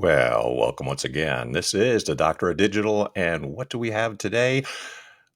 Well, welcome once again. This is the Doctor of Digital, and what do we have today?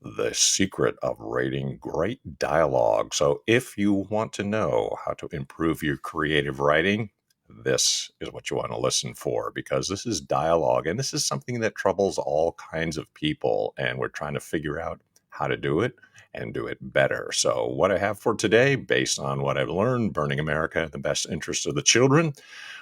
The secret of writing great dialogue. So, if you want to know how to improve your creative writing, this is what you want to listen for because this is dialogue, and this is something that troubles all kinds of people, and we're trying to figure out how to do it and do it better. So, what I have for today, based on what I've learned, Burning America in the Best Interest of the Children,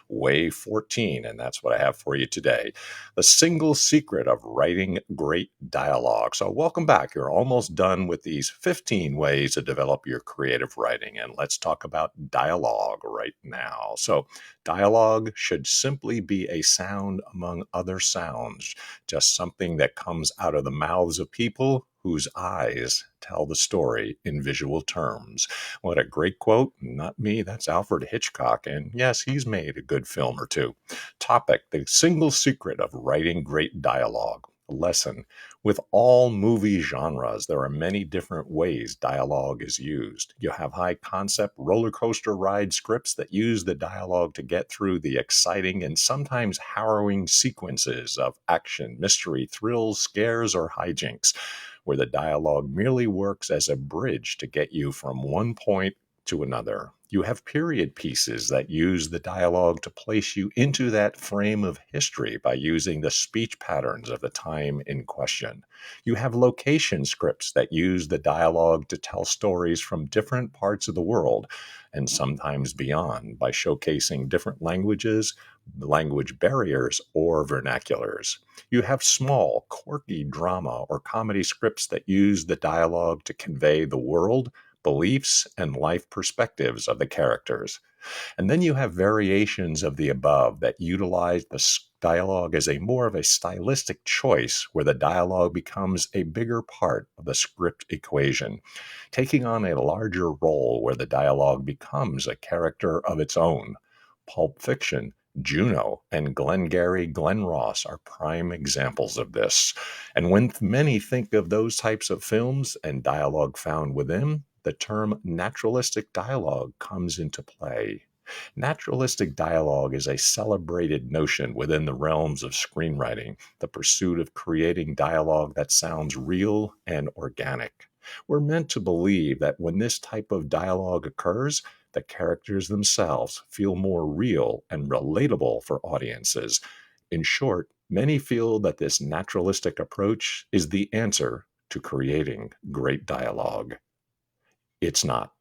Way 14, and that's what I have for you today. The single secret of writing great dialogue. So, welcome back. You're almost done with these 15 ways to develop your creative writing, and let's talk about dialogue right now. So, dialogue should simply be a sound among other sounds, just something that comes out of the mouths of people whose eyes tell the story in visual terms. What a great quote. Not me, that's Alfred Hitchcock. And yes, he's made a good film or two. Topic: the single secret of writing great dialogue. Lesson: with all movie genres, there are many different ways dialogue is used. You have high concept roller coaster ride scripts that use the dialogue to get through the exciting and sometimes harrowing sequences of action, mystery, thrills, scares, or hijinks, where the dialogue merely works as a bridge to get you from one point to another. You have period pieces that use the dialogue to place you into that frame of history by using the speech patterns of the time in question. You have location scripts that use the dialogue to tell stories from different parts of the world and sometimes beyond by showcasing different languages, language barriers, or vernaculars. You have small, quirky drama or comedy scripts that use the dialogue to convey the world, beliefs, and life perspectives of the characters. And then you have variations of the above that utilize the dialogue as a more of a stylistic choice where the dialogue becomes a bigger part of the script equation, taking on a larger role where the dialogue becomes a character of its own. Pulp Fiction, Juno, and Glengarry Glen Ross are prime examples of this. And when many think of those types of films and dialogue found within, the term naturalistic dialogue comes into play. Naturalistic dialogue is a celebrated notion within the realms of screenwriting, the pursuit of creating dialogue that sounds real and organic. We're meant to believe that when this type of dialogue occurs, the characters themselves feel more real and relatable for audiences. In short, many feel that this naturalistic approach is the answer to creating great dialogue. It's not.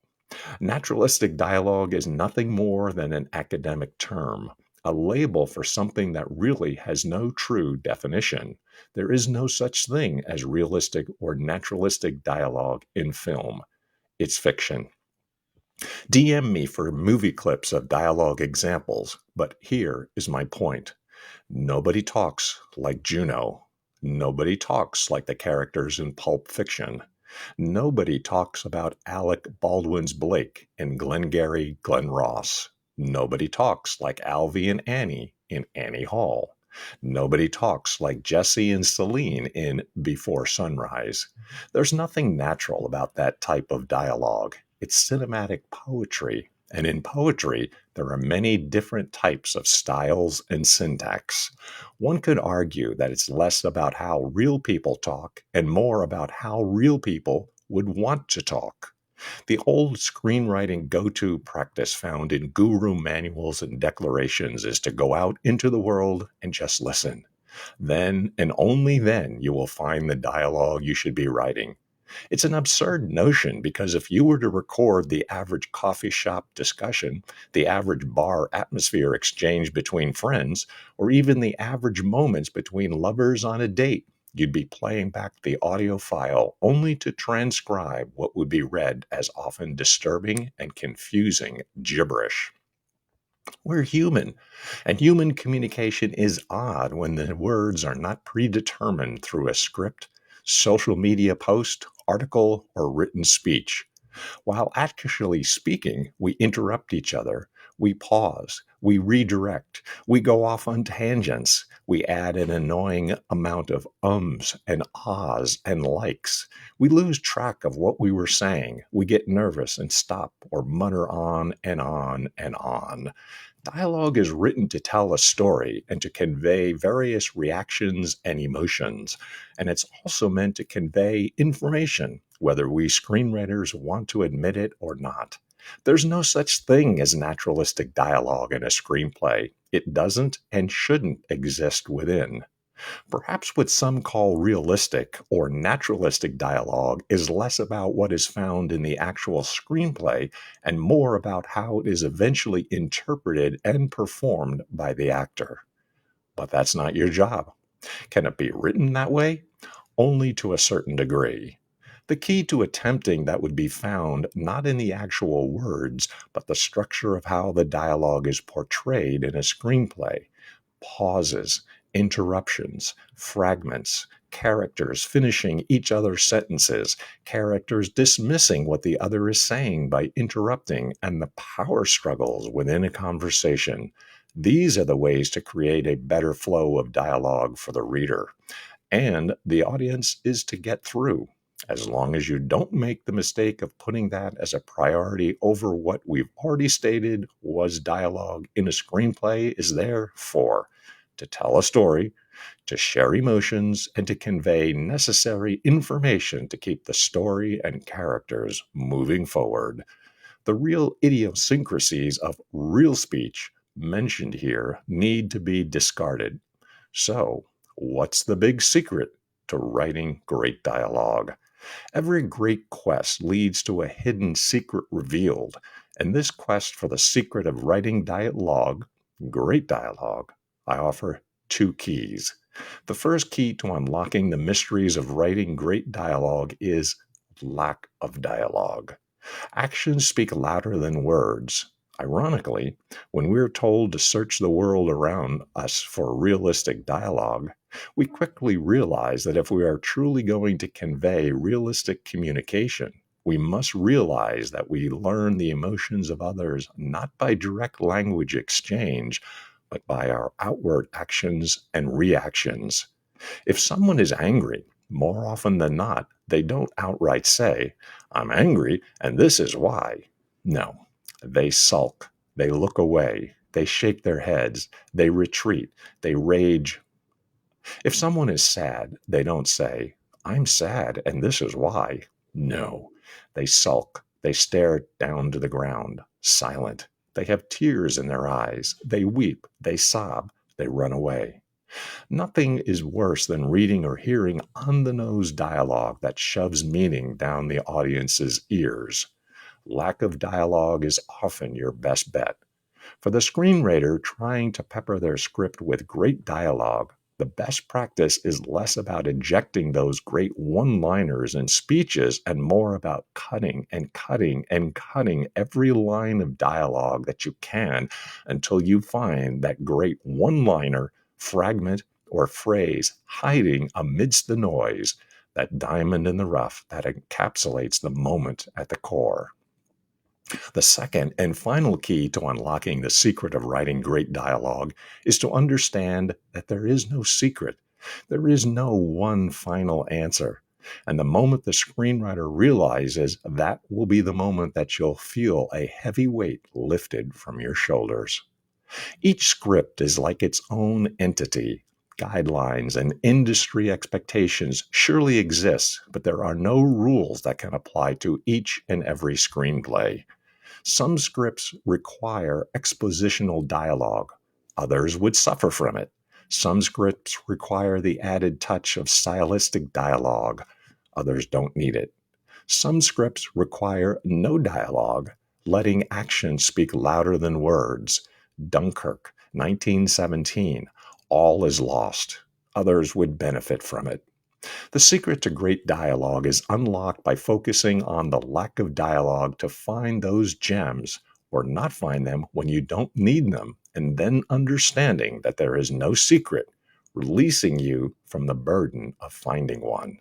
Naturalistic dialogue is nothing more than an academic term, a label for something that really has no true definition. There is no such thing as realistic or naturalistic dialogue in film. It's fiction. DM me for movie clips of dialogue examples, but here is my point. Nobody talks like Juno. Nobody talks like the characters in Pulp Fiction. Nobody talks about Alec Baldwin's Blake and Glengarry Glen Ross. Nobody talks like Alvy and Annie in Annie Hall. Nobody talks like Jesse and Celine in Before Sunrise. There's nothing natural about that type of dialogue. It's cinematic poetry. And in poetry, there are many different types of styles and syntax. One could argue that it's less about how real people talk and more about how real people would want to talk. The old screenwriting go-to practice found in guru manuals and declarations is to go out into the world and just listen. Then and only then you will find the dialogue you should be writing. It's an absurd notion because if you were to record the average coffee shop discussion, the average bar atmosphere exchange between friends, or even the average moments between lovers on a date, you'd be playing back the audio file only to transcribe what would be read as often disturbing and confusing gibberish. We're human, and human communication is odd when the words are not predetermined through a script, social media post, article, or written speech. While actually speaking, we interrupt each other. We pause. We redirect. We go off on tangents. We add an annoying amount of ums and ahs and likes. We lose track of what we were saying. We get nervous and stop or mutter on and on and on. Dialogue is written to tell a story and to convey various reactions and emotions, and it's also meant to convey information, whether we screenwriters want to admit it or not. There's no such thing as naturalistic dialogue in a screenplay. It doesn't and shouldn't exist within. Perhaps what some call realistic or naturalistic dialogue is less about what is found in the actual screenplay and more about how it is eventually interpreted and performed by the actor. But that's not your job. Can it be written that way? Only to a certain degree. The key to attempting that would be found not in the actual words, but the structure of how the dialogue is portrayed in a screenplay. Pauses, interruptions, fragments, characters finishing each other's sentences, characters dismissing what the other is saying by interrupting, and the power struggles within a conversation. These are the ways to create a better flow of dialogue for the reader. And the audience is to get through. As long as you don't make the mistake of putting that as a priority over what we've already stated was dialogue in a screenplay is there for. To tell a story, to share emotions, and to convey necessary information to keep the story and characters moving forward. The real idiosyncrasies of real speech mentioned here need to be discarded. So, what's the big secret to writing great dialogue? Every great quest leads to a hidden secret revealed, and this quest for the secret of writing dialogue, great dialogue, I offer two keys. The first key to unlocking the mysteries of writing great dialogue is lack of dialogue. Actions speak louder than words. Ironically, when we're told to search the world around us for realistic dialogue, we quickly realize that if we are truly going to convey realistic communication, we must realize that we learn the emotions of others not by direct language exchange, but by our outward actions and reactions. If someone is angry, more often than not, they don't outright say, "I'm angry and this is why." No, they sulk, they look away, they shake their heads, they retreat, they rage. If someone is sad, they don't say, "I'm sad and this is why." No, they sulk, they stare down to the ground, silent. They have tears in their eyes, they weep, they sob, they run away. Nothing is worse than reading or hearing on-the-nose dialogue that shoves meaning down the audience's ears. Lack of dialogue is often your best bet. For the screenwriter trying to pepper their script with great dialogue, the best practice is less about injecting those great one-liners and speeches and more about cutting and cutting and cutting every line of dialogue that you can until you find that great one-liner, fragment, or phrase hiding amidst the noise, that diamond in the rough that encapsulates the moment at the core. The second and final key to unlocking the secret of writing great dialogue is to understand that there is no secret. There is no one final answer. And the moment the screenwriter realizes that will be the moment that you'll feel a heavy weight lifted from your shoulders. Each script is like its own entity. Guidelines and industry expectations surely exist, but there are no rules that can apply to each and every screenplay. Some scripts require expositional dialogue. Others would suffer from it. Some scripts require the added touch of stylistic dialogue. Others don't need it. Some scripts require no dialogue, letting action speak louder than words. Dunkirk, 1917. All is lost. Others would benefit from it. The secret to great dialogue is unlocked by focusing on the lack of dialogue to find those gems or not find them when you don't need them, and then understanding that there is no secret, releasing you from the burden of finding one.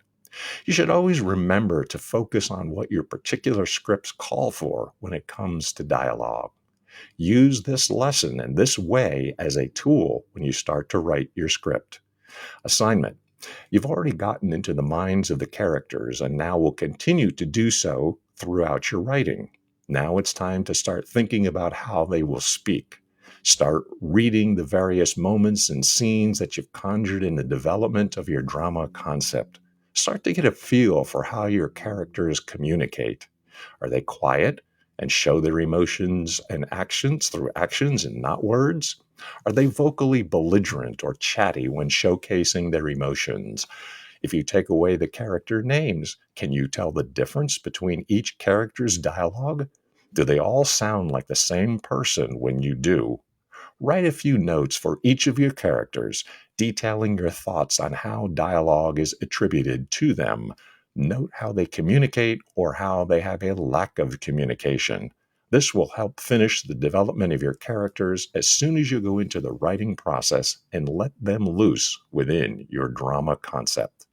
You should always remember to focus on what your particular scripts call for when it comes to dialogue. Use this lesson in this way as a tool when you start to write your script. Assignment. You've already gotten into the minds of the characters and now will continue to do so throughout your writing. Now it's time to start thinking about how they will speak. Start reading the various moments and scenes that you've conjured in the development of your drama concept. Start to get a feel for how your characters communicate. Are they quiet and show their emotions and actions through actions and not words? Are they vocally belligerent or chatty when showcasing their emotions? If you take away the character names, can you tell the difference between each character's dialogue? Do they all sound like the same person when you do? Write a few notes for each of your characters, detailing your thoughts on how dialogue is attributed to them. Note how they communicate or how they have a lack of communication. This will help finish the development of your characters as soon as you go into the writing process and let them loose within your drama concept.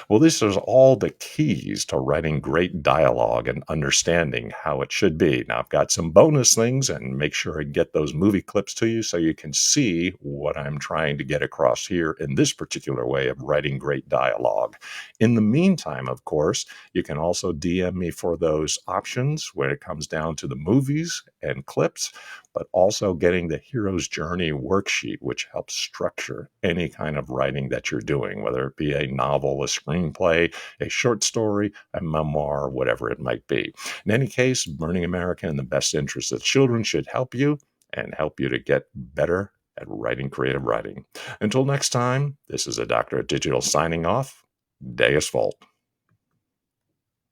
Well, this is all the keys to writing great dialogue and understanding how it should be. Now, I've got some bonus things and make sure I get those movie clips to you so you can see what I'm trying to get across here in this particular way of writing great dialogue. In the meantime, of course, you can also DM me for those options when it comes down to the movies and clips, but also getting the Hero's Journey worksheet, which helps structure any kind of writing that you're doing, whether it be a novel, a screenplay, a short story, a memoir, whatever it might be. In any case, Burning America in the Best Interest of Children should help you and help you to get better at writing creative writing. Until next time, this is a Doctor of Digital signing off. Deus Volt.